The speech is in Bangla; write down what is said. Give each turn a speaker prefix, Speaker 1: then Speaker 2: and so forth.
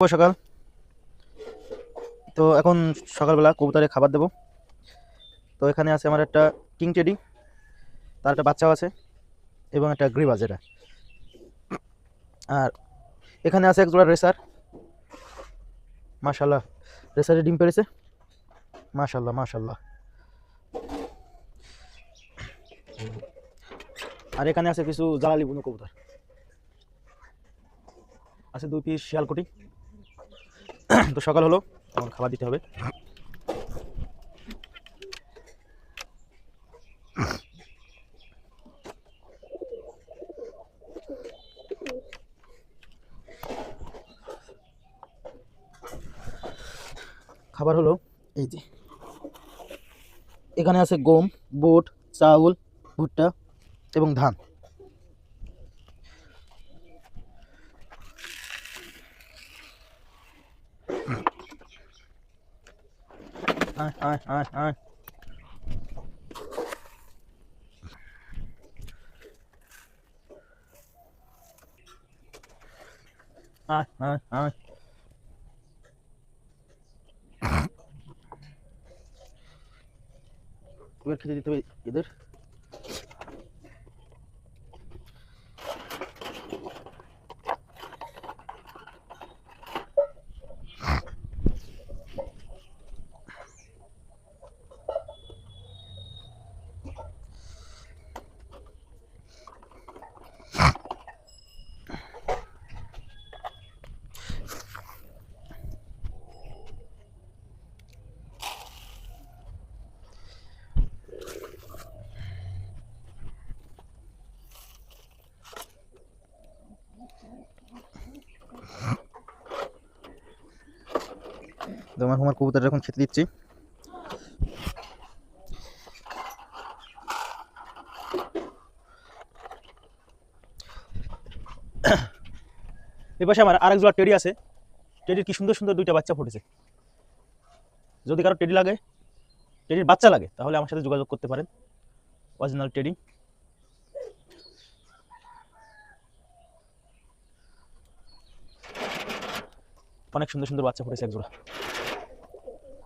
Speaker 1: শুভ সকাল। তো এখন সকালবেলা কবুতরে খাবার দেব। তো এখানে আছে আমার একটা কিং টেডি, তার একটা বাচ্চাও আছে এবং একটা গ্রিবাজ এটা। আর এখানে আছে এক জোড়া রেসার। মাশাল্লাহ, রেসারে ডিম পেড়েছে। মাশাল্লাহ মাশাল্লাহ। আর এখানে আছে কিছু জ্বালালি বুনো কবুতর, আছে 2 পিস শিয়ালকুটি। তো সকাল হলো, এখন খাবার দিতে হবে। খাবার হলো এই যে, এখানে আছে গম, বুট, চাউল, ভুট্টা এবং ধান। আয় আয় আয় আয় আয় আয় আয়। এবার খেতে দিতে হবে এদের। তো আমার কবুতর এখন খেতে দিচ্ছি। এই পাশে আমার আরেক জোড়া টেডি আছে। টেডির কি সুন্দর সুন্দর 2টা বাচ্চা ফুটেছে। যদি কারো টেডি লাগে, টেডির বাচ্চা লাগে, তাহলে আমার সাথে যোগাযোগ করতে পারেন। Original teddy. অনেক সুন্দর সুন্দর বাচ্চা ফুটেছে এক জোড়া।